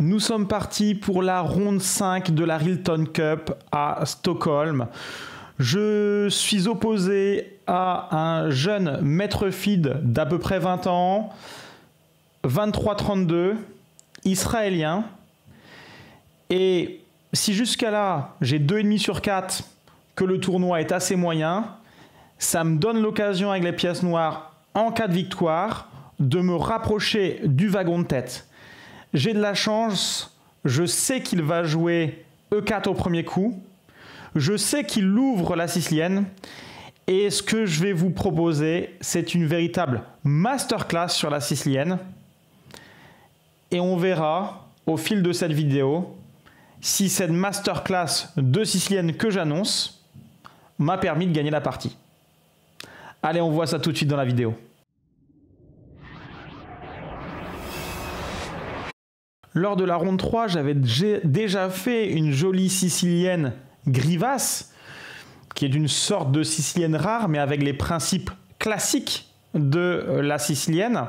Nous sommes partis pour la ronde 5 de la Rilton Cup à Stockholm. Je suis opposé à un jeune maître feed d'à peu près 20 ans, 23-32, israélien. Et si jusqu'à là, j'ai 2,5 sur 4, que le tournoi est assez moyen, ça me donne l'occasion avec les pièces noires, en cas de victoire, de me rapprocher du wagon de tête. J'ai de la chance, je sais qu'il va jouer E4 au premier coup, je sais qu'il ouvre la sicilienne, et ce que je vais vous proposer, c'est une véritable masterclass sur la sicilienne. Et on verra au fil de cette vidéo si cette masterclass de sicilienne que j'annonce m'a permis de gagner la partie. Allez, on voit ça tout de suite dans la vidéo. Lors de la ronde 3, j'avais déjà fait une jolie sicilienne grivasse, qui est une sorte de sicilienne rare, mais avec les principes classiques de la sicilienne.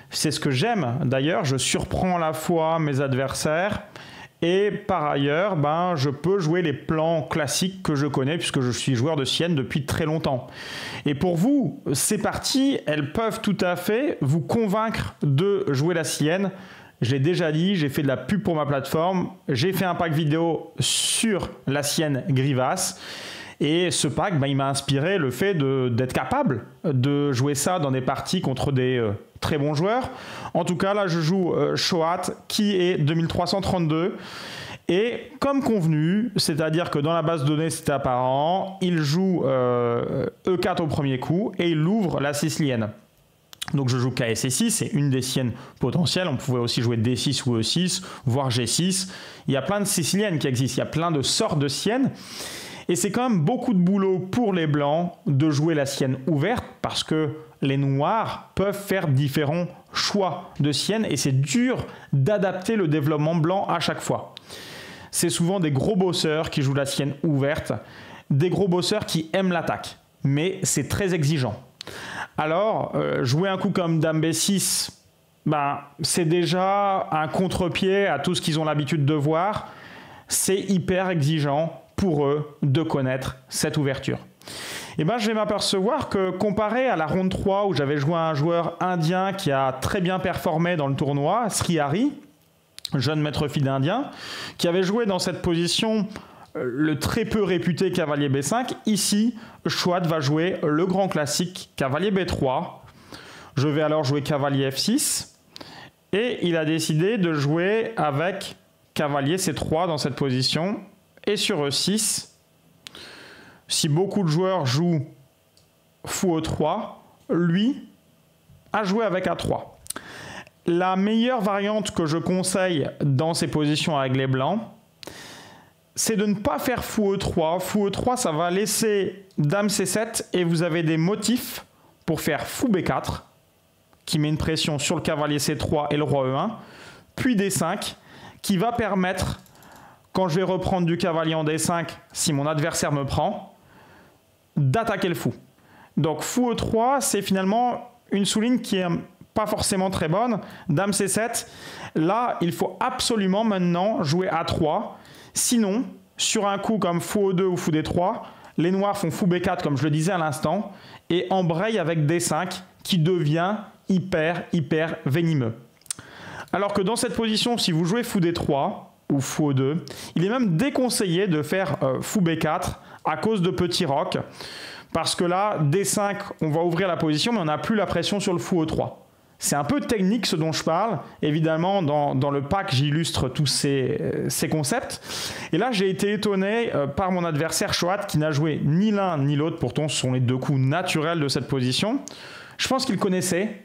C'est ce que j'aime d'ailleurs, je surprends à la fois mes adversaires et par ailleurs, je peux jouer les plans classiques que je connais puisque je suis joueur de sicilienne depuis très longtemps. Et pour vous, ces parties, elles peuvent tout à fait vous convaincre de jouer la sicilienne. J'ai déjà dit, j'ai fait de la pub pour ma plateforme, j'ai fait un pack vidéo sur la sicilienne grivace. Et ce pack, il m'a inspiré le fait d'être capable de jouer ça dans des parties contre des très bons joueurs. En tout cas, là, je joue Shoat qui est 2332. Et comme convenu, c'est-à-dire que dans la base de données, c'était apparent, il joue E4 au premier coup et il ouvre la sicilienne. Donc je joue KSC6, c'est une des siciliennes potentielles. On pouvait aussi jouer D6 ou E6, voire G6. Il y a plein de siciliennes qui existent, il y a plein de sortes de siciliennes. Et c'est quand même beaucoup de boulot pour les blancs de jouer la sicilienne ouverte parce que les noirs peuvent faire différents choix de sicilienne et c'est dur d'adapter le développement blanc à chaque fois. C'est souvent des gros bosseurs qui jouent la sicilienne ouverte, des gros bosseurs qui aiment l'attaque, mais c'est très exigeant. Alors, jouer un coup comme Dame B6, c'est déjà un contre-pied à tout ce qu'ils ont l'habitude de voir. C'est hyper exigeant pour eux de connaître cette ouverture. Et je vais m'apercevoir que comparé à la ronde 3 où j'avais joué un joueur indien qui a très bien performé dans le tournoi, Sri Hari, jeune maître feed indien, qui avait joué dans cette position le très peu réputé cavalier B5. Ici, Shoat va jouer le grand classique cavalier B3. Je vais alors jouer cavalier F6 et il a décidé de jouer avec cavalier C3 dans cette position. Et sur E6, si beaucoup de joueurs jouent fou E3, lui a joué avec A3. La meilleure variante que je conseille dans ces positions avec les blancs, c'est de ne pas faire fou E3. Fou E3, ça va laisser Dame C7 et vous avez des motifs pour faire fou B4, qui met une pression sur le cavalier C3 et le roi E1, puis D5, qui va permettre, quand je vais reprendre du cavalier en D5, si mon adversaire me prend, d'attaquer le fou. Donc fou E3, c'est finalement une sous-ligne qui est pas forcément très bonne. Dame C7, là, il faut absolument maintenant jouer A3. Sinon, sur un coup comme fou E2 ou fou D3, les noirs font fou B4, comme je le disais à l'instant, et embrayent avec D5, qui devient hyper venimeux. Alors que dans cette position, si vous jouez fou D3, ou fou E2, il est même déconseillé de faire fou B4 à cause de petits rocs, parce que là, D5, on va ouvrir la position, mais on n'a plus la pression sur le fou E3. C'est un peu technique ce dont je parle. Évidemment, dans le pack, j'illustre tous ces concepts. Et là, j'ai été étonné par mon adversaire Shoat, qui n'a joué ni l'un ni l'autre. Pourtant, ce sont les deux coups naturels de cette position. Je pense qu'il connaissait.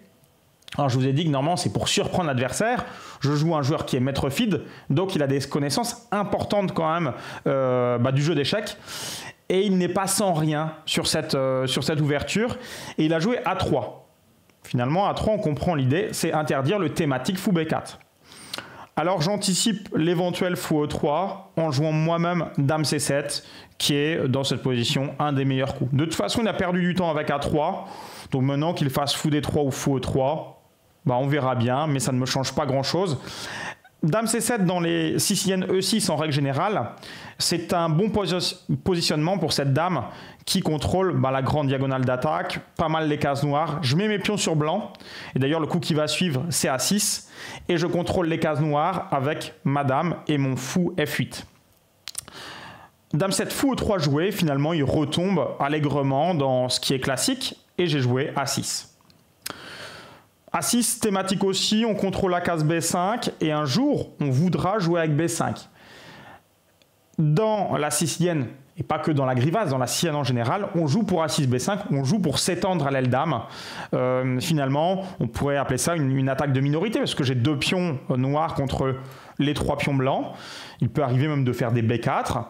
Alors, je vous ai dit que normalement, c'est pour surprendre l'adversaire. Je joue un joueur qui est maître feed, donc il a des connaissances importantes quand même du jeu d'échecs. Et il n'est pas sans rien sur cette ouverture. Et il a joué A3. Finalement, A3, on comprend l'idée, c'est interdire le thématique fou B4. Alors, j'anticipe l'éventuel fou E3 en jouant moi-même Dame C7, qui est dans cette position un des meilleurs coups. De toute façon, il a perdu du temps avec A3. Donc maintenant qu'il fasse fou D3 ou fou E3, on verra bien, mais ça ne me change pas grand-chose. Dame C7 dans les siciliennes E6 en règle générale, c'est un bon positionnement pour cette dame qui contrôle la grande diagonale d'attaque, pas mal les cases noires. Je mets mes pions sur blanc, et d'ailleurs le coup qui va suivre c'est A6, et je contrôle les cases noires avec ma dame et mon fou F8. Dame 7 fou E3 joué, finalement il retombe allègrement dans ce qui est classique, et j'ai joué A6. A6, thématique aussi, on contrôle la case B5 et un jour, on voudra jouer avec B5. Dans la sicilienne, et pas que dans la grivasse, dans la sicilienne en général, on joue pour A6, B5, on joue pour s'étendre à l'aile dame. Finalement, on pourrait appeler ça une attaque de minorité parce que j'ai 2 pions noirs contre les 3 pions blancs. Il peut arriver même de faire des B4.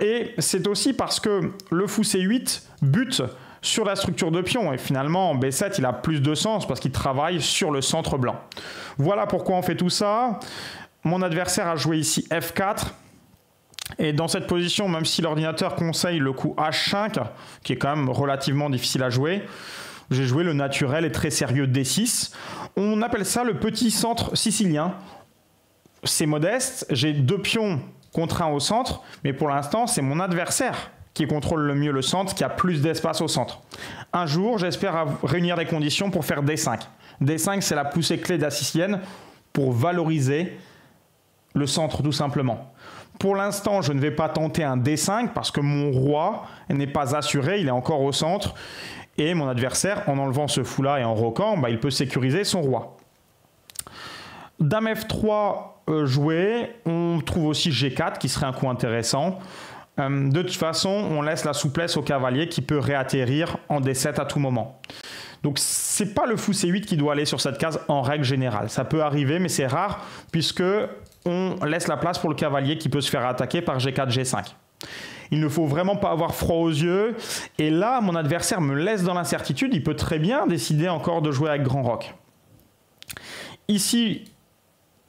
Et c'est aussi parce que le fou C8 bute sur la structure de pion. Et finalement, B7, il a plus de sens parce qu'il travaille sur le centre blanc. Voilà pourquoi on fait tout ça. Mon adversaire a joué ici F4. Et dans cette position, même si l'ordinateur conseille le coup H5, qui est quand même relativement difficile à jouer, j'ai joué le naturel et très sérieux D6. On appelle ça le petit centre sicilien. C'est modeste, j'ai 2 pions contre 1 au centre, mais pour l'instant, c'est mon adversaire qui contrôle le mieux le centre, qui a plus d'espace au centre. Un jour, j'espère réunir les conditions pour faire D5. D5, c'est la poussée clé de la sicilienne pour valoriser le centre tout simplement. Pour l'instant, je ne vais pas tenter un D5 parce que mon roi n'est pas assuré, il est encore au centre. Et mon adversaire, en enlevant ce fou-là et en roquant, il peut sécuriser son roi. Dame F3 joué, on trouve aussi G4 qui serait un coup intéressant. De toute façon, on laisse la souplesse au cavalier qui peut réatterrir en D7 à tout moment. Donc c'est pas le fou C8 qui doit aller sur cette case en règle générale. Ça peut arriver, mais c'est rare puisque on laisse la place pour le cavalier qui peut se faire attaquer par G4, G5. Il ne faut vraiment pas avoir froid aux yeux. Et là, mon adversaire me laisse dans l'incertitude. Il peut très bien décider encore de jouer avec grand roc. Ici,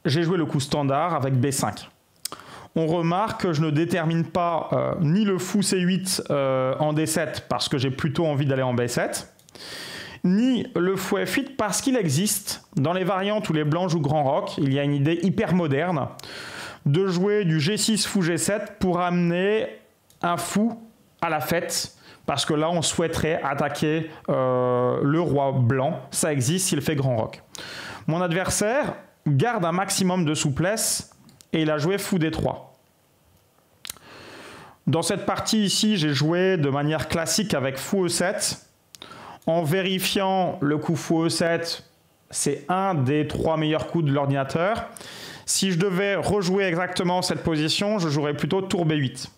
j'ai joué le coup standard avec B5. On remarque que je ne détermine pas ni le fou C8 en D7 parce que j'ai plutôt envie d'aller en B7, ni le fou F8 parce qu'il existe dans les variantes où les blancs jouent grand roc. Il y a une idée hyper moderne de jouer du G6 fou G7 pour amener un fou à la fête parce que là on souhaiterait attaquer le roi blanc. Ça existe s'il fait grand roc. Mon adversaire garde un maximum de souplesse et il a joué fou D3. Dans cette partie ici, j'ai joué de manière classique avec fou E7. En vérifiant le coup fou E7, c'est un des 3 meilleurs coups de l'ordinateur. Si je devais rejouer exactement cette position, je jouerais plutôt tour B8.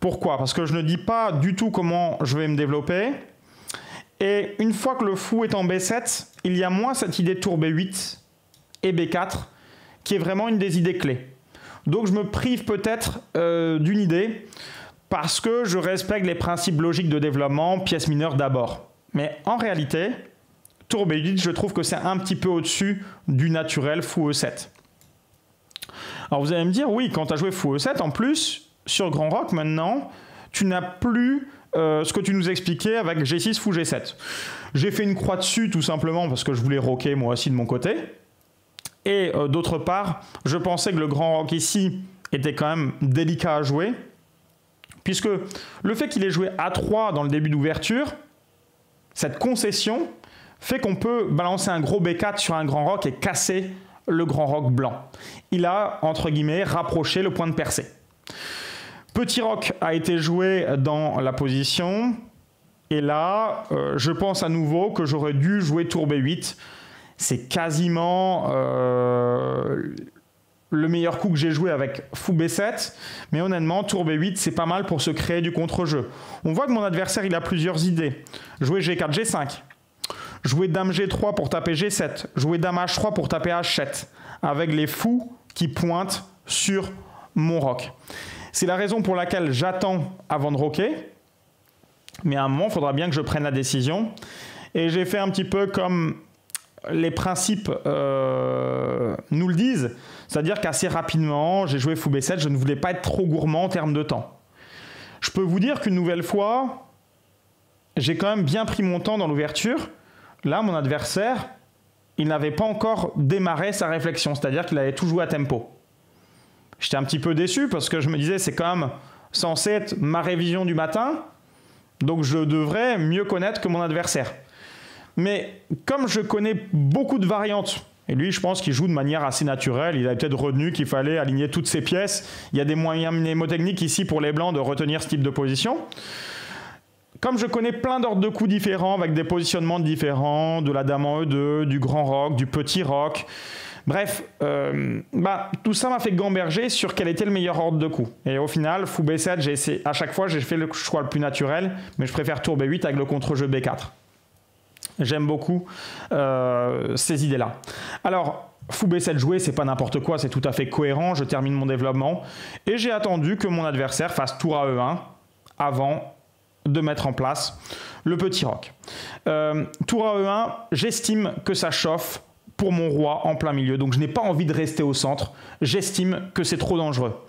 Pourquoi? Parce que je ne dis pas du tout comment je vais me développer. Et une fois que le fou est en B7, il y a moins cette idée de tour B8 et B4 qui est vraiment une des idées clés. Donc je me prive peut-être d'une idée parce que je respecte les principes logiques de développement, pièce mineure d'abord. Mais en réalité, tour B8, je trouve que c'est un petit peu au-dessus du naturel fou E7. Alors vous allez me dire, oui, quand tu as joué fou E7, en plus, sur grand roc maintenant, tu n'as plus ce que tu nous expliquais avec G6 fou G7. J'ai fait une croix dessus tout simplement parce que je voulais roquer moi aussi de mon côté. Et d'autre part, je pensais que le grand roc ici était quand même délicat à jouer, puisque le fait qu'il ait joué A3 dans le début d'ouverture, cette concession fait qu'on peut balancer un gros B4 sur un grand roc et casser le grand roc blanc. Il a, entre guillemets, rapproché le point de percée. Petit roc a été joué dans la position, et là, je pense à nouveau que j'aurais dû jouer tour B8. C'est quasiment le meilleur coup que j'ai joué avec fou B7. Mais honnêtement, tour B8, c'est pas mal pour se créer du contre-jeu. On voit que mon adversaire, il a plusieurs idées. Jouer G4, G5. Jouer dame G3 pour taper G7. Jouer dame H3 pour taper H7. Avec les fous qui pointent sur mon roc. C'est la raison pour laquelle j'attends avant de roquer. Mais à un moment, il faudra bien que je prenne la décision. Et j'ai fait un petit peu comme les principes nous le disent, c'est-à-dire qu'assez rapidement, j'ai joué fou B7, je ne voulais pas être trop gourmand en termes de temps. Je peux vous dire qu'une nouvelle fois, j'ai quand même bien pris mon temps dans l'ouverture. Là, mon adversaire il n'avait pas encore démarré sa réflexion, c'est-à-dire qu'il avait tout joué à tempo. J'étais un petit peu déçu parce que je me disais c'est quand même censé être ma révision du matin, donc je devrais mieux connaître que mon adversaire. Mais comme je connais beaucoup de variantes, et lui je pense qu'il joue de manière assez naturelle, il avait peut-être retenu qu'il fallait aligner toutes ses pièces, il y a des moyens mnémotechniques ici pour les blancs de retenir ce type de position. Comme je connais plein d'ordres de coups différents, avec des positionnements différents, de la dame en E2, du grand roc, du petit roc, bref, tout ça m'a fait gamberger sur quel était le meilleur ordre de coups. Et au final, fou B7, j'ai essayé, à chaque fois j'ai fait le choix le plus naturel, mais je préfère tour B8 avec le contre-jeu B4. J'aime beaucoup ces idées-là. Alors, fou B7 joué, c'est pas n'importe quoi, c'est tout à fait cohérent, je termine mon développement, et j'ai attendu que mon adversaire fasse tour à E1 avant de mettre en place le petit roc. Tour à E1, j'estime que ça chauffe pour mon roi en plein milieu, donc je n'ai pas envie de rester au centre, j'estime que c'est trop dangereux.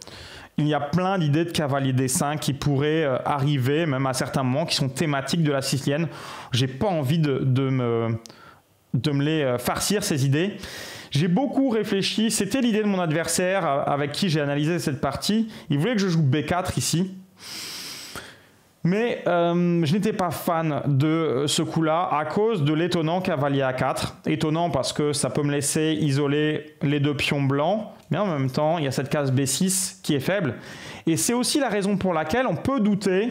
Il y a plein d'idées de cavalier D5 qui pourraient arriver, même à certains moments, qui sont thématiques de la sicilienne. J'ai pas envie de me les farcir, ces idées. J'ai beaucoup réfléchi, c'était l'idée de mon adversaire avec qui j'ai analysé cette partie. Il voulait que je joue B4 ici. Mais je n'étais pas fan de ce coup-là à cause de l'étonnant cavalier A4. Étonnant parce que ça peut me laisser isoler les deux pions blancs, mais en même temps, il y a cette case B6 qui est faible. Et c'est aussi la raison pour laquelle on peut douter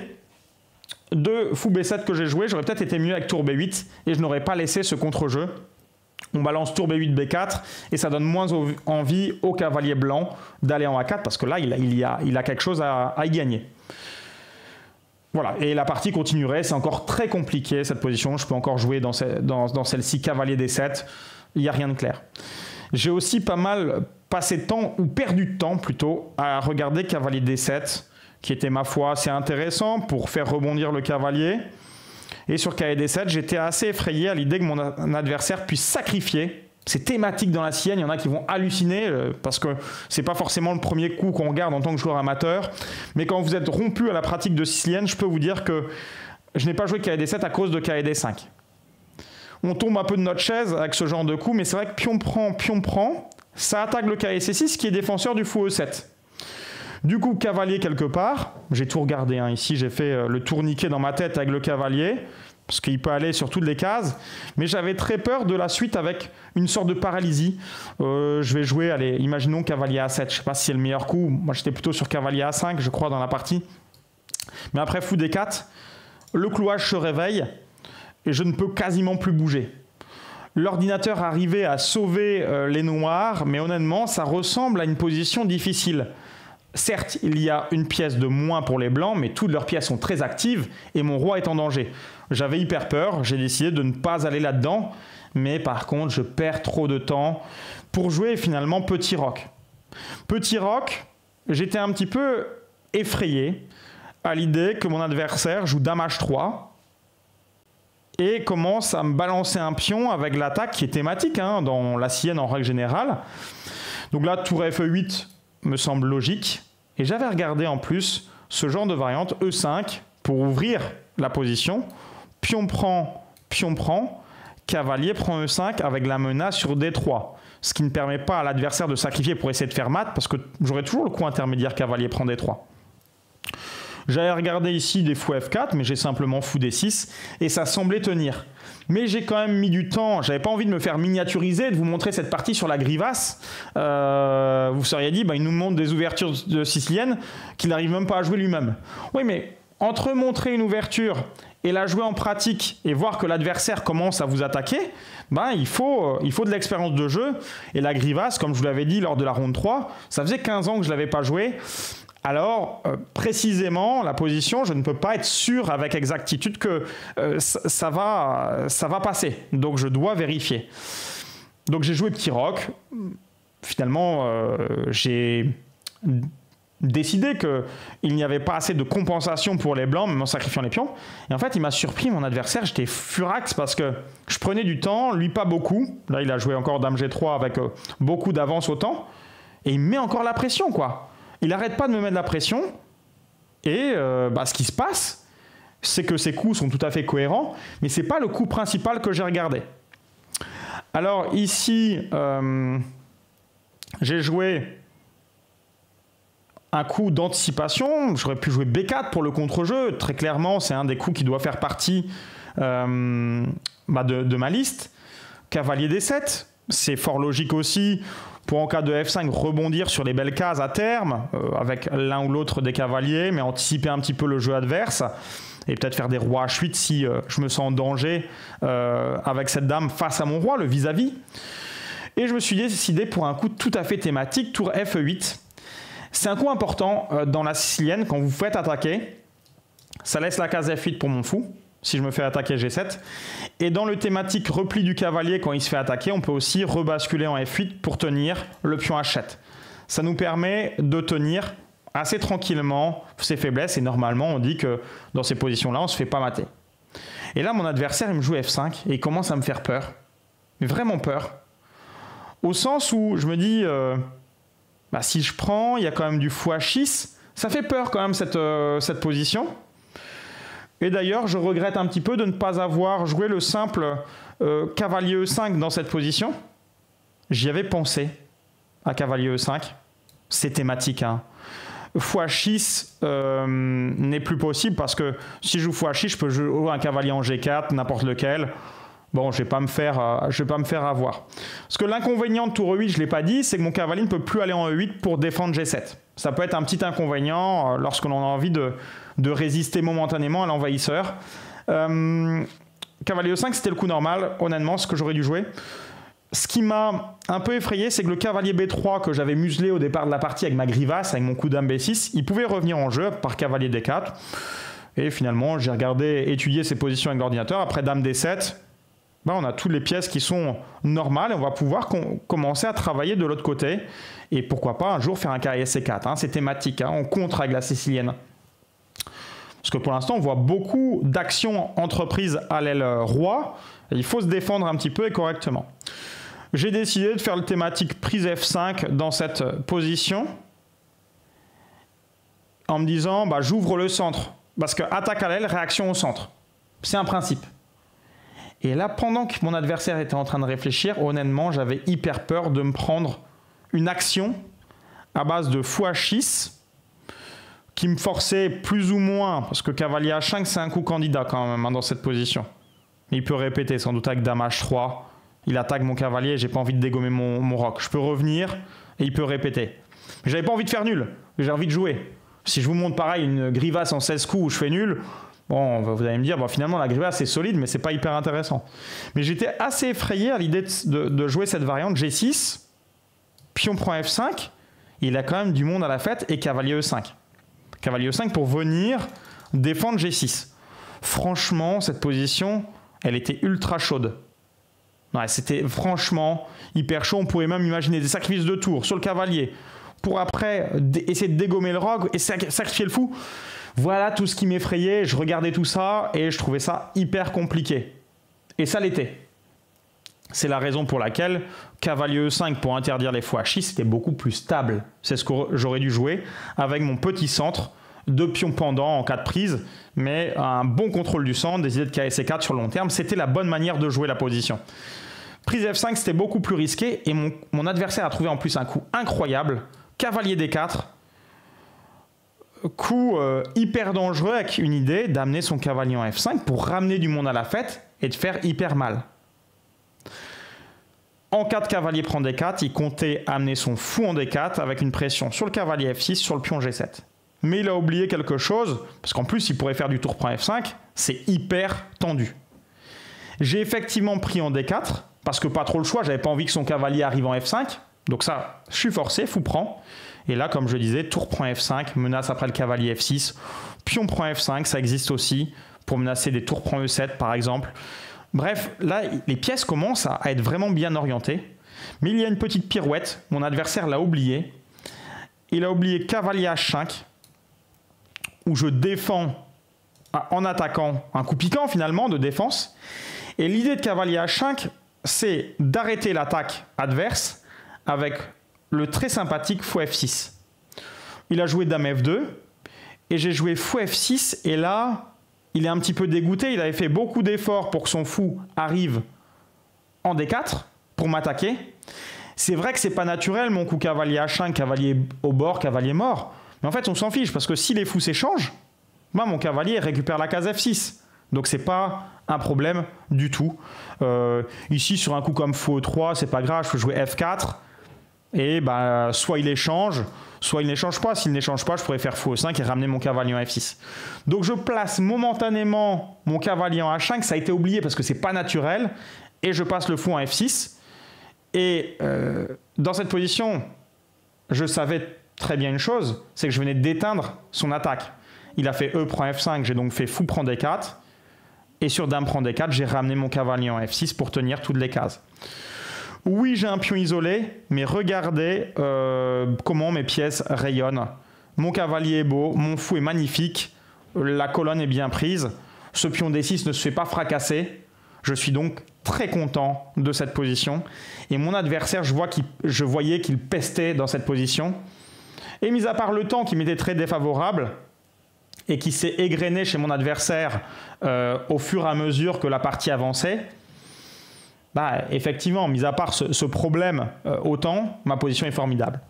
de fou B7 que j'ai joué. J'aurais peut-être été mieux avec tour B8 et je n'aurais pas laissé ce contre-jeu. On balance tour B8, B4 et ça donne moins envie au cavalier blanc d'aller en A4 parce que là, il a quelque chose à y gagner. Voilà, et la partie continuerait, c'est encore très compliqué cette position, je peux encore jouer dans celle-ci cavalier D7, il n'y a rien de clair. J'ai aussi pas mal passé de temps, ou perdu de temps plutôt, à regarder cavalier D7, qui était ma foi assez intéressant pour faire rebondir le cavalier. Et sur cavalier D7, j'étais assez effrayé à l'idée que mon adversaire puisse sacrifier. C'est thématique dans la sicilienne, il y en a qui vont halluciner parce que c'est pas forcément le premier coup qu'on regarde en tant que joueur amateur. Mais quand vous êtes rompu à la pratique de sicilienne, je peux vous dire que je n'ai pas joué cavalier D7 à cause de cavalier D5. On tombe un peu de notre chaise avec ce genre de coup, mais c'est vrai que pion prend, ça attaque le cavalier C6 qui est défenseur du fou E7. Du coup, cavalier quelque part, j'ai tout regardé, hein. Ici j'ai fait le tourniquet dans ma tête avec le cavalier, parce qu'il peut aller sur toutes les cases, mais j'avais très peur de la suite avec une sorte de paralysie. Je vais jouer, allez, imaginons cavalier A7, je ne sais pas si c'est le meilleur coup, moi j'étais plutôt sur cavalier A5, je crois, dans la partie. Mais après fou D4, le clouage se réveille et je ne peux quasiment plus bouger. L'ordinateur arrivait à sauver les noirs, mais honnêtement, ça ressemble à une position difficile. Certes, il y a une pièce de moins pour les blancs, mais toutes leurs pièces sont très actives et mon roi est en danger. J'avais hyper peur, j'ai décidé de ne pas aller là-dedans, mais par contre, je perds trop de temps pour jouer finalement petit roc. Petit roc, j'étais un petit peu effrayé à l'idée que mon adversaire joue dame H3 et commence à me balancer un pion avec l'attaque qui est thématique dans la sicilienne en règle générale. Donc là, tour Fe8 me semble logique. Et j'avais regardé en plus ce genre de variante E5 pour ouvrir la position. Pion prend, cavalier prend E5 avec la menace sur D3. Ce qui ne permet pas à l'adversaire de sacrifier pour essayer de faire mat parce que j'aurais toujours le coup intermédiaire cavalier prend D3. J'avais regardé ici des fou F4, mais j'ai simplement fou D6 et ça semblait tenir. Mais j'ai quand même mis du temps, j'avais pas envie de me faire miniaturiser, de vous montrer cette partie sur la grivasse. Vous seriez dit, il nous montre des ouvertures de sicilienne qu'il n'arrive même pas à jouer lui-même. Oui, mais entre montrer une ouverture et la jouer en pratique et voir que l'adversaire commence à vous attaquer, il faut de l'expérience de jeu. Et la grivasse, comme je vous l'avais dit lors de la ronde 3, ça faisait 15 ans que je ne l'avais pas joué. Alors, précisément, la position, je ne peux pas être sûr avec exactitude que ça va passer. Donc, je dois vérifier. Donc, j'ai joué petit roc. Finalement, j'ai décidé qu'il n'y avait pas assez de compensation pour les blancs, même en sacrifiant les pions. Et en fait, il m'a surpris, mon adversaire. J'étais furax parce que je prenais du temps, lui pas beaucoup. Là, il a joué encore dame G3 avec beaucoup d'avance au temps. Et il me met encore la pression, quoi. Il n'arrête pas de me mettre la pression et ce qui se passe, c'est que ces coups sont tout à fait cohérents, mais ce n'est pas le coup principal que j'ai regardé. Alors ici, j'ai joué un coup d'anticipation. J'aurais pu jouer B4 pour le contre-jeu. Très clairement, c'est un des coups qui doit faire partie de ma liste. Cavalier D7, c'est fort logique aussi pour en cas de F5 rebondir sur les belles cases à terme avec l'un ou l'autre des cavaliers, mais anticiper un petit peu le jeu adverse et peut-être faire des rois H8 si je me sens en danger avec cette dame face à mon roi, le vis-à-vis. Et je me suis décidé pour un coup tout à fait thématique, tour F8. C'est un coup important dans la sicilienne quand vous faites attaquer. Ça laisse la case F8 pour mon fou, si je me fais attaquer G7. Et dans le thématique repli du cavalier, quand il se fait attaquer, on peut aussi rebasculer en F8 pour tenir le pion H7. Ça nous permet de tenir assez tranquillement ses faiblesses. Et normalement, on dit que dans ces positions-là, on ne se fait pas mater. Et là, mon adversaire, il me joue F5 et il commence à me faire peur. Mais vraiment peur. Au sens où je me dis, si je prends, il y a quand même du fou H6. Ça fait peur quand même cette position. Et d'ailleurs, je regrette un petit peu de ne pas avoir joué le simple cavalier E5 dans cette position. J'y avais pensé à cavalier E5. C'est thématique. Hein. Fou H6 n'est plus possible parce que si je joue fou H6, je peux jouer un cavalier en G4, n'importe lequel. Bon, je ne vais pas me faire avoir. Parce que l'inconvénient de tour E8, je ne l'ai pas dit, c'est que mon cavalier ne peut plus aller en E8 pour défendre G7. Ça peut être un petit inconvénient lorsque l'on a envie de résister momentanément à l'envahisseur. Cavalier E5, c'était le coup normal, honnêtement, ce que j'aurais dû jouer. Ce qui m'a un peu effrayé, c'est que le cavalier B3 que j'avais muselé au départ de la partie avec ma grivasse, avec mon coup dame B6, il pouvait revenir en jeu par cavalier D4. Et finalement, j'ai regardé, étudié ses positions avec l'ordinateur. Après dame D7, on a toutes les pièces qui sont normales et on va pouvoir commencer à travailler de l'autre côté. Et pourquoi pas un jour faire un cavalier C4. Hein, c'est thématique, hein, on contre avec la sicilienne. Parce que pour l'instant, on voit beaucoup d'actions entreprises à l'aile roi. Et il faut se défendre un petit peu et correctement. J'ai décidé de faire le thématique prise F5 dans cette position. En me disant, j'ouvre le centre. Parce que attaque à l'aile, réaction au centre. C'est un principe. Et là, pendant que mon adversaire était en train de réfléchir, honnêtement, j'avais hyper peur de me prendre une action à base de fou H6 qui me forçait plus ou moins, parce que cavalier H5, c'est un coup candidat quand même dans cette position. Il peut répéter sans doute avec dame H3. Il attaque mon cavalier, j'ai pas envie de dégommer mon roc. Je peux revenir et il peut répéter. Mais j'avais pas envie de faire nul, j'ai envie de jouer. Si je vous montre pareil une grivasse en 16 coups où je fais nul, bon, vous allez me dire, finalement la grivasse c'est solide, mais c'est pas hyper intéressant. Mais j'étais assez effrayé à l'idée de jouer cette variante G6, pion prend F5, il a quand même du monde à la fête, et cavalier E5. Cavalier E5 pour venir défendre G6. Franchement, cette position, elle était ultra chaude. Ouais, c'était franchement hyper chaud. On pouvait même imaginer des sacrifices de tour sur le cavalier pour après essayer de dégommer le roc et sacrifier le fou. Voilà tout ce qui m'effrayait. Je regardais tout ça et je trouvais ça hyper compliqué. Et ça l'était. C'est la raison pour laquelle cavalier E5 pour interdire les fous H6 c'était beaucoup plus stable. C'est ce que j'aurais dû jouer avec mon petit centre de pions pendant en cas de prise, mais un bon contrôle du centre, des idées de KSC4 sur le long terme, c'était la bonne manière de jouer la position. Prise F5, c'était beaucoup plus risqué, et mon adversaire a trouvé en plus un coup incroyable, cavalier D4, coup hyper dangereux avec une idée d'amener son cavalier en F5 pour ramener du monde à la fête et de faire hyper mal. En cas de cavalier prend D4, il comptait amener son fou en D4 avec une pression sur le cavalier F6, sur le pion G7. Mais il a oublié quelque chose, parce qu'en plus, il pourrait faire du tour prend F5, c'est hyper tendu. J'ai effectivement pris en D4, parce que pas trop le choix, j'avais pas envie que son cavalier arrive en F5, donc ça, je suis forcé, fou prend. Et là, comme je disais, tour prend F5, menace après le cavalier F6, pion prend F5, ça existe aussi, pour menacer des tours prend E7 par exemple. Bref, là, les pièces commencent à être vraiment bien orientées, mais il y a une petite pirouette, mon adversaire l'a oublié. Il a oublié cavalier H5, où je défends en attaquant un coup piquant finalement de défense. Et l'idée de cavalier H5, c'est d'arrêter l'attaque adverse avec le très sympathique fou F6. Il a joué dame F2 et j'ai joué fou F6 et là, il est un petit peu dégoûté. Il avait fait beaucoup d'efforts pour que son fou arrive en D4 pour m'attaquer. C'est vrai que c'est pas naturel, mon coup cavalier H5, cavalier au bord, cavalier mort. Mais en fait, on s'en fiche, parce que si les fous s'échangent, moi, mon cavalier récupère la case F6. Donc, c'est pas un problème du tout. Ici, sur un coup comme fou E3, c'est pas grave, je peux jouer F4. Et bah, soit il échange, soit il n'échange pas. S'il n'échange pas, je pourrais faire fou E5 et ramener mon cavalier en F6. Donc, je place momentanément mon cavalier en H5. Ça a été oublié parce que c'est pas naturel. Et je passe le fou en F6. Et dans cette position, je savais très bien une chose, c'est que je venais d'éteindre son attaque. Il a fait E prend F5, j'ai donc fait fou prend D4. Et sur dame prend D4, j'ai ramené mon cavalier en F6 pour tenir toutes les cases. Oui, j'ai un pion isolé, mais regardez comment mes pièces rayonnent. Mon cavalier est beau, mon fou est magnifique, la colonne est bien prise. Ce pion D6 ne se fait pas fracasser. Je suis donc très content de cette position. Et mon adversaire, je voyais qu'il pestait dans cette position. Et mis à part le temps qui m'était très défavorable et qui s'est égrené chez mon adversaire au fur et à mesure que la partie avançait, bah, effectivement, mis à part ce problème au temps, ma position est formidable.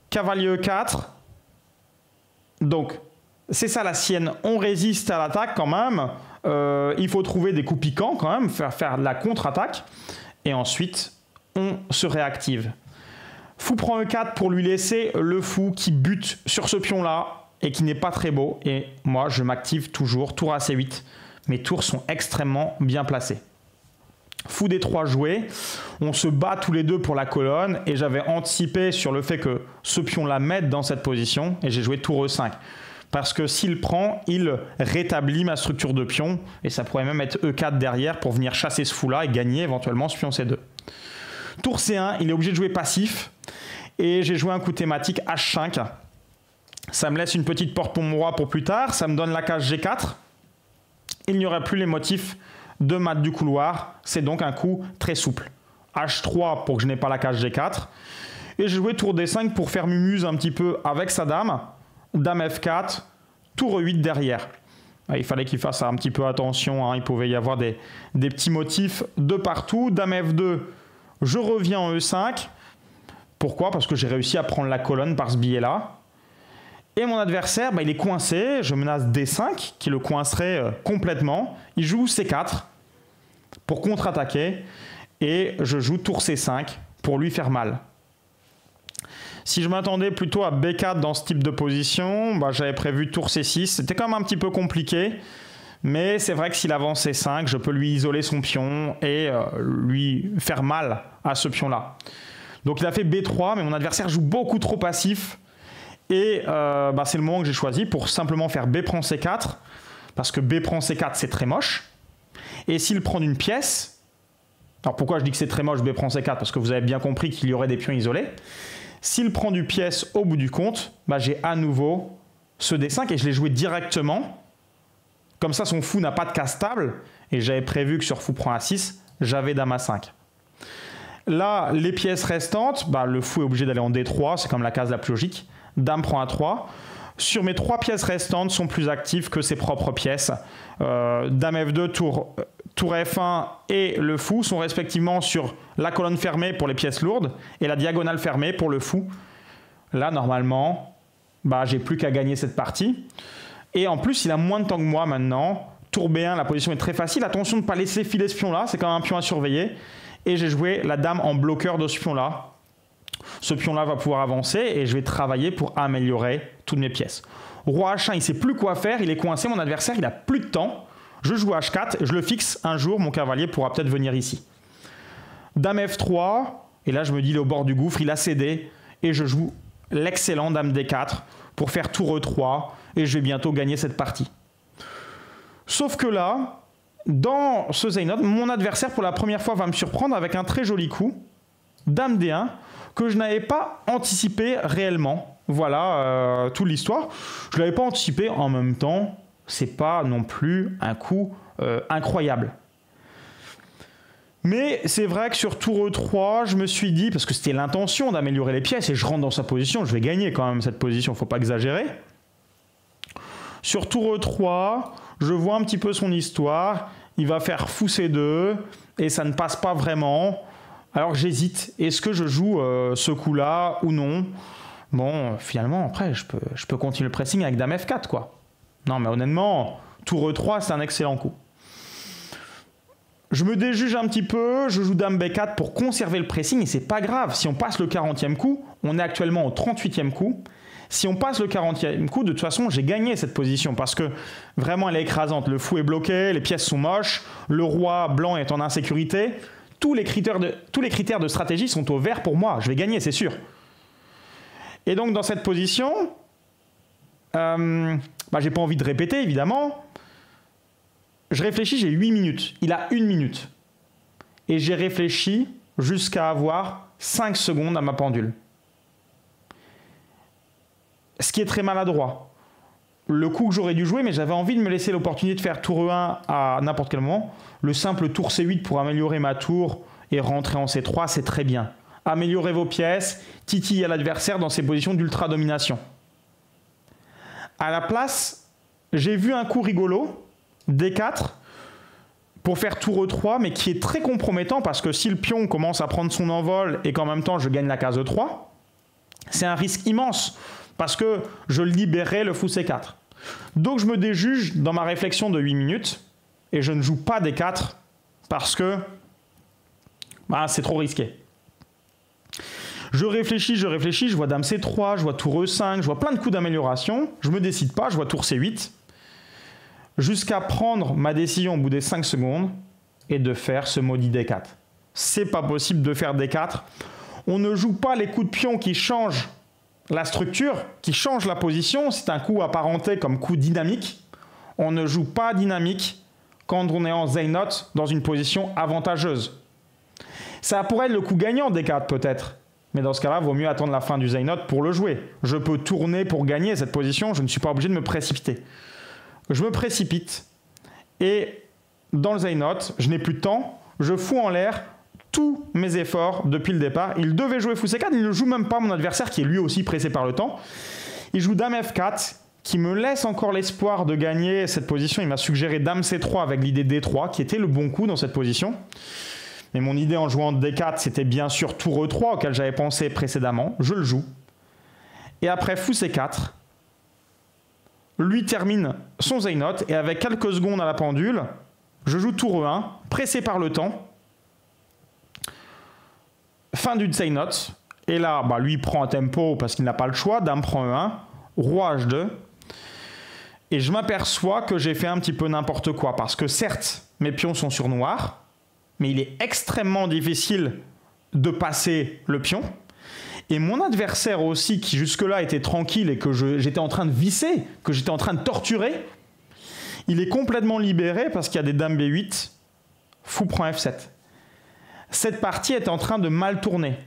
Cavalier E4. Donc, c'est ça la sienne. On résiste à l'attaque quand même. Il faut trouver des coups piquants quand même, faire de la contre-attaque. Et ensuite, on se réactive. Fou prend E4 pour lui laisser le fou qui bute sur ce pion-là et qui n'est pas très beau. Et moi, je m'active toujours. Tour à C8. Mes tours sont extrêmement bien placés. Fou D3 joué. On se bat tous les deux pour la colonne. Et j'avais anticipé sur le fait que ce pion-là m'aide dans cette position. Et j'ai joué tour E5. Parce que s'il prend, il rétablit ma structure de pion. Et ça pourrait même être E4 derrière pour venir chasser ce fou-là et gagner éventuellement ce pion C2. Tour C1, il est obligé de jouer passif. Et j'ai joué un coup thématique H5. Ça me laisse une petite porte pour mon roi pour plus tard. Ça me donne la case G4. Il n'y aurait plus les motifs de mat du couloir. C'est donc un coup très souple. H3 pour que je n'ai pas la case G4. Et j'ai joué tour D5 pour faire mumuse un petit peu avec sa dame. Dame F4, tour E8 derrière. Il fallait qu'il fasse un petit peu attention, hein. Il pouvait y avoir des petits motifs de partout. Dame F2, je reviens en E5. Pourquoi? Parce que j'ai réussi à prendre la colonne par ce biais-là. Et mon adversaire, il est coincé. Je menace D5, qui le coincerait complètement. Il joue C4 pour contre-attaquer. Et je joue tour C5 pour lui faire mal. Si je m'attendais plutôt à B4 dans ce type de position, j'avais prévu tour C6. C'était quand même un petit peu compliqué. Mais c'est vrai que s'il avance C5, je peux lui isoler son pion et lui faire mal à ce pion-là. Donc il a fait B3, mais mon adversaire joue beaucoup trop passif. Et c'est le moment que j'ai choisi pour simplement faire B prend C4. Parce que B prend C4, c'est très moche. Et s'il prend une pièce... Alors pourquoi je dis que c'est très moche B prend C4? Parce que vous avez bien compris qu'il y aurait des pions isolés. S'il prend du pièce au bout du compte, j'ai à nouveau ce D5 et je l'ai joué directement. Comme ça, son fou n'a pas de case stable. Et j'avais prévu que sur fou prend A6, j'avais dame A5. Là, les pièces restantes, le fou est obligé d'aller en D3. C'est comme la case la plus logique. Dame prend A3. Sur mes 3 pièces restantes sont plus actives que ses propres pièces. Dame F2, tour F1 et le fou sont respectivement sur la colonne fermée pour les pièces lourdes et la diagonale fermée pour le fou. Là, normalement, j'ai plus qu'à gagner cette partie. Et en plus, il a moins de temps que moi maintenant. Tour B1, la position est très facile. Attention de ne pas laisser filer ce pion-là, c'est quand même un pion à surveiller. Et j'ai joué la dame en bloqueur de ce pion-là. Ce pion-là va pouvoir avancer et je vais travailler pour améliorer toutes mes pièces. Roi H1, il ne sait plus quoi faire, il est coincé, mon adversaire, il n'a plus de temps. Je joue H4, je le fixe un jour, mon cavalier pourra peut-être venir ici. Dame F3, et là je me dis, il est au bord du gouffre, il a cédé, et je joue l'excellent Dame D4 pour faire tour E3, et je vais bientôt gagner cette partie. Sauf que là, dans ce Zeinot, mon adversaire pour la première fois va me surprendre avec un très joli coup, Dame D1, que je n'avais pas anticipé réellement. Voilà toute l'histoire. Je ne l'avais pas anticipé en même temps. C'est pas non plus un coup incroyable. Mais c'est vrai que sur tour E3, je me suis dit, parce que c'était l'intention d'améliorer les pièces, et je rentre dans sa position, je vais gagner quand même cette position, il ne faut pas exagérer. Sur tour E3, je vois un petit peu son histoire. Il va faire fou C2, et ça ne passe pas vraiment. Alors j'hésite, est-ce que je joue ce coup-là ou non? Bon, finalement, après, je peux continuer le pressing avec Dame F4, quoi. Non, mais honnêtement, tour E3, c'est un excellent coup. Je me déjuge un petit peu, je joue Dame B4 pour conserver le pressing, et c'est pas grave. Si on passe le 40e coup, on est actuellement au 38e coup. Si on passe le 40e coup, de toute façon, j'ai gagné cette position parce que vraiment, elle est écrasante. Le fou est bloqué, les pièces sont moches, le roi blanc est en insécurité. Tous les critères de stratégie sont au vert pour moi. Je vais gagner, c'est sûr. Et donc, dans cette position, j'ai pas envie de répéter, évidemment. Je réfléchis, j'ai 8 minutes. Il a 1 minute. Et j'ai réfléchi jusqu'à avoir 5 secondes à ma pendule. Ce qui est très maladroit. Le coup que j'aurais dû jouer, mais j'avais envie de me laisser l'opportunité de faire tour E1 à n'importe quel moment. Le simple tour C8 pour améliorer ma tour et rentrer en C3, c'est très bien. Améliorez vos pièces, titillez à l'adversaire dans ses positions d'ultra-domination. À la place, j'ai vu un coup rigolo, D4, pour faire tour E3, mais qui est très compromettant parce que si le pion commence à prendre son envol et qu'en même temps je gagne la case E3, c'est un risque immense parce que je libérerai le fou C4. Donc je me déjuge dans ma réflexion de 8 minutes et je ne joue pas D4 parce que c'est trop risqué. Je réfléchis, je vois Dame C3, je vois tour E5, je vois plein de coups d'amélioration. Je ne me décide pas, je vois tour C8. Jusqu'à prendre ma décision au bout des 5 secondes et de faire ce maudit D4. C'est pas possible de faire D4. On ne joue pas les coups de pion qui changent la structure, qui changent la position. C'est un coup apparenté comme coup dynamique. On ne joue pas dynamique quand on est en Zeinot dans une position avantageuse. Ça pourrait être le coup gagnant D4 peut-être. Mais dans ce cas-là, il vaut mieux attendre la fin du Zeinot pour le jouer. Je peux tourner pour gagner cette position, je ne suis pas obligé de me précipiter. Je me précipite et dans le Zeinot, je n'ai plus de temps, je fous en l'air tous mes efforts depuis le départ. Il devait jouer fou C4, il ne joue même pas mon adversaire qui est lui aussi pressé par le temps. Il joue Dame F4 qui me laisse encore l'espoir de gagner cette position. Il m'a suggéré Dame C3 avec l'idée D3 qui était le bon coup dans cette position. Mais mon idée en jouant D4, c'était bien sûr tour E3 auquel j'avais pensé précédemment. Je le joue. Et après fou C4, lui termine son Zeinot et avec quelques secondes à la pendule, je joue tour E1, pressé par le temps. Fin du Zeinot. Et là, lui prend un tempo parce qu'il n'a pas le choix. Dame prend E1, roi H2. Et je m'aperçois que j'ai fait un petit peu n'importe quoi. Parce que certes, mes pions sont sur noir, mais il est extrêmement difficile de passer le pion. Et mon adversaire aussi, qui jusque-là était tranquille et que j'étais en train de visser, que j'étais en train de torturer, il est complètement libéré parce qu'il y a des dames B8, fou prend F7. Cette partie est en train de mal tourner.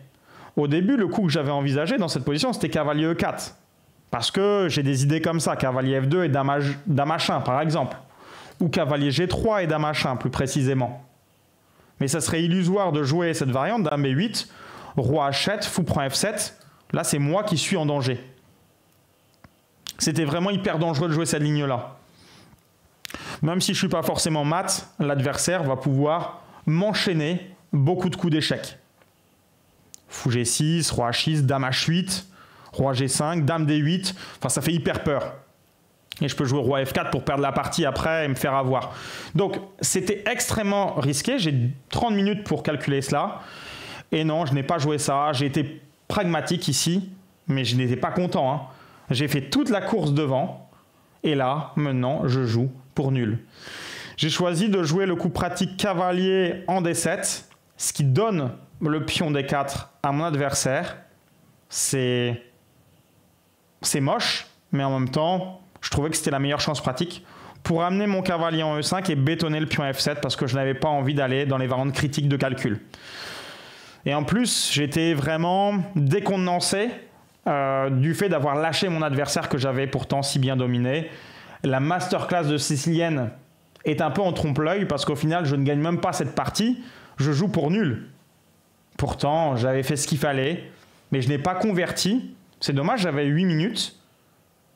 Au début, le coup que j'avais envisagé dans cette position, c'était cavalier E4. Parce que j'ai des idées comme ça, cavalier F2 et dame H1 par exemple. Ou cavalier G3 et dame H1 plus précisément. Mais ça serait illusoire de jouer cette variante, dame B8, roi H7, fou prend F7. Là, c'est moi qui suis en danger. C'était vraiment hyper dangereux de jouer cette ligne-là. Même si je ne suis pas forcément mat, l'adversaire va pouvoir m'enchaîner beaucoup de coups d'échec. Fou G6, roi H6, dame H8, roi G5, dame D8. Enfin, ça fait hyper peur. Et je peux jouer roi F4 pour perdre la partie après et me faire avoir. Donc, c'était extrêmement risqué. J'ai 30 minutes pour calculer cela. Et non, je n'ai pas joué ça. J'ai été pragmatique ici, mais je n'étais pas content, hein. J'ai fait toute la course devant. Et là, maintenant, je joue pour nul. J'ai choisi de jouer le coup pratique cavalier en D7, ce qui donne le pion D4 à mon adversaire. C'est moche, mais en même temps, je trouvais que c'était la meilleure chance pratique pour amener mon cavalier en E5 et bétonner le pion F7 parce que je n'avais pas envie d'aller dans les variantes critiques de calcul. Et en plus, j'étais vraiment décontenancé du fait d'avoir lâché mon adversaire que j'avais pourtant si bien dominé. La masterclass de Sicilienne est un peu en trompe-l'œil parce qu'au final, je ne gagne même pas cette partie. Je joue pour nul. Pourtant, j'avais fait ce qu'il fallait, mais je n'ai pas converti. C'est dommage, j'avais 8 minutes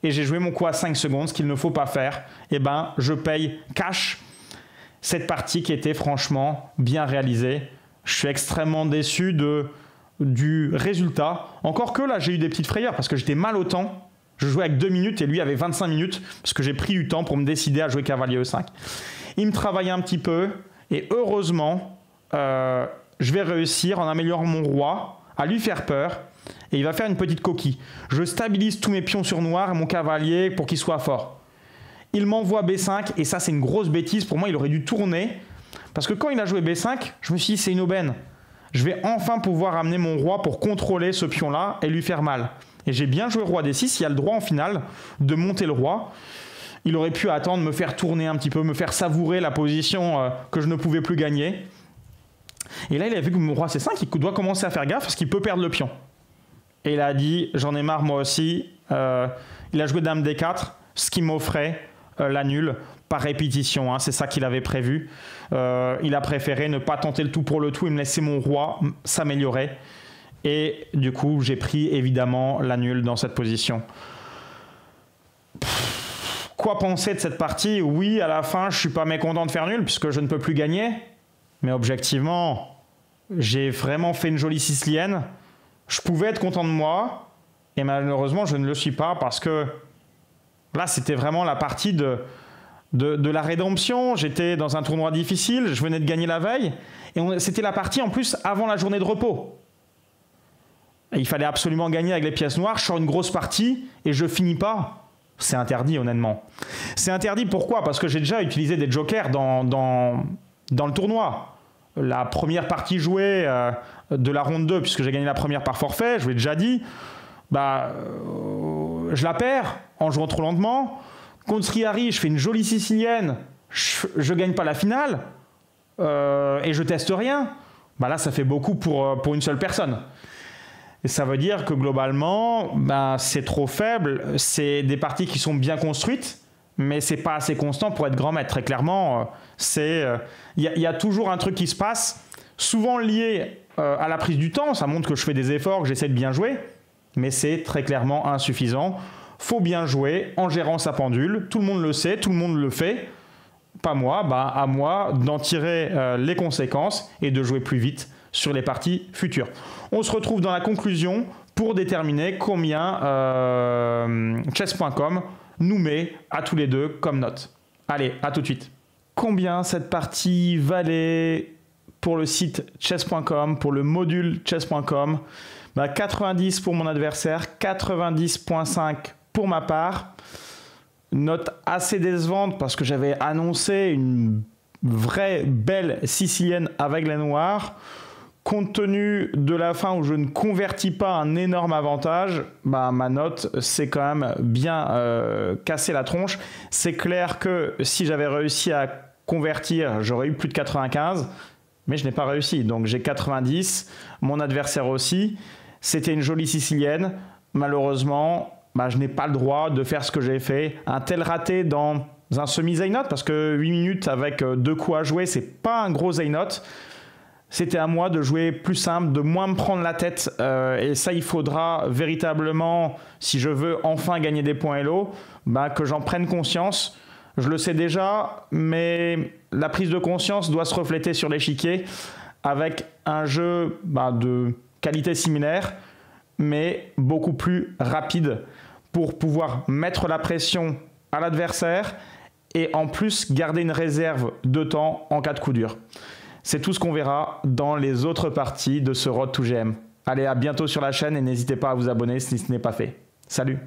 et j'ai joué mon coup à 5 secondes, ce qu'il ne faut pas faire. Eh ben, je paye cash cette partie qui était franchement bien réalisée. Je suis extrêmement déçu du résultat. Encore que là, j'ai eu des petites frayeurs parce que j'étais mal au temps. Je jouais avec 2 minutes et lui avait 25 minutes parce que j'ai pris du temps pour me décider à jouer cavalier E5. Il me travaillait un petit peu et heureusement, je vais réussir en améliorant mon roi à lui faire peur et il va faire une petite coquille. Je stabilise tous mes pions sur noir et mon cavalier pour qu'il soit fort. Il m'envoie B5 et ça c'est une grosse bêtise. Pour moi, il aurait dû tourner parce que quand il a joué B5, je me suis dit c'est une aubaine. Je vais enfin pouvoir amener mon roi pour contrôler ce pion-là et lui faire mal. Et j'ai bien joué roi D6, il y a le droit en finale de monter le roi. Il aurait pu attendre, me faire tourner un petit peu, me faire savourer la position que je ne pouvais plus gagner. Et là, il a vu que mon roi C5, il doit commencer à faire gaffe parce qu'il peut perdre le pion. Et il a dit, j'en ai marre moi aussi. Il a joué dame D4, ce qui m'offrait la nulle par répétition. Hein, c'est ça qu'il avait prévu. Il a préféré ne pas tenter le tout pour le tout et me laisser mon roi s'améliorer. Et du coup, j'ai pris évidemment la nulle dans cette position. Quoi penser de cette partie? Oui, à la fin, je ne suis pas mécontent de faire nul puisque je ne peux plus gagner. Mais objectivement, j'ai vraiment fait une jolie sicilienne. Je pouvais être content de moi. Et malheureusement, je ne le suis pas parce que là, c'était vraiment la partie de la rédemption. J'étais dans un tournoi difficile. Je venais de gagner la veille. Et c'était la partie en plus avant la journée de repos. Il fallait absolument gagner avec les pièces noires. Je sors une grosse partie et je finis pas. C'est interdit, honnêtement. C'est interdit pourquoi? Parce que j'ai déjà utilisé des jokers dans le tournoi. La première partie jouée de la ronde 2, puisque j'ai gagné la première par forfait, je vous l'ai déjà dit, je la perds en jouant trop lentement. Contre Sriari, je fais une jolie sicilienne, je gagne pas la finale et je teste rien. Là, ça fait beaucoup pour une seule personne. Et ça veut dire que globalement, c'est trop faible. C'est des parties qui sont bien construites, mais c'est pas assez constant pour être grand maître. Très clairement, il y a toujours un truc qui se passe, souvent lié à la prise du temps. Ça montre que je fais des efforts, que j'essaie de bien jouer, mais c'est très clairement insuffisant. Faut bien jouer en gérant sa pendule. Tout le monde le sait, tout le monde le fait. Pas moi. À moi d'en tirer les conséquences et de jouer plus vite sur les parties futures. On se retrouve dans la conclusion pour déterminer combien chess.com nous met à tous les deux comme note. Allez, à tout de suite. Combien cette partie valait pour le site chess.com, pour le module chess.com? 90 pour mon adversaire, 90.5 pour ma part. Note assez décevante parce que j'avais annoncé une vraie belle sicilienne avec les noirs. Compte tenu de la fin où je ne convertis pas un énorme avantage, ma note c'est quand même bien cassé la tronche. C'est clair que si j'avais réussi à convertir, j'aurais eu plus de 95, mais je n'ai pas réussi. Donc j'ai 90, mon adversaire aussi. C'était une jolie sicilienne. Malheureusement, je n'ai pas le droit de faire ce que j'ai fait. Un tel raté dans un semi-Zeinot, parce que 8 minutes avec 2 coups à jouer, c'est pas un gros Zeinot. C'était à moi de jouer plus simple, de moins me prendre la tête. Et ça, il faudra véritablement, si je veux enfin gagner des points Elo, que j'en prenne conscience. Je le sais déjà, mais la prise de conscience doit se refléter sur l'échiquier avec un jeu de qualité similaire, mais beaucoup plus rapide pour pouvoir mettre la pression à l'adversaire et en plus garder une réserve de temps en cas de coup dur. C'est tout ce qu'on verra dans les autres parties de ce Road to GM. Allez, à bientôt sur la chaîne et n'hésitez pas à vous abonner si ce n'est pas fait. Salut!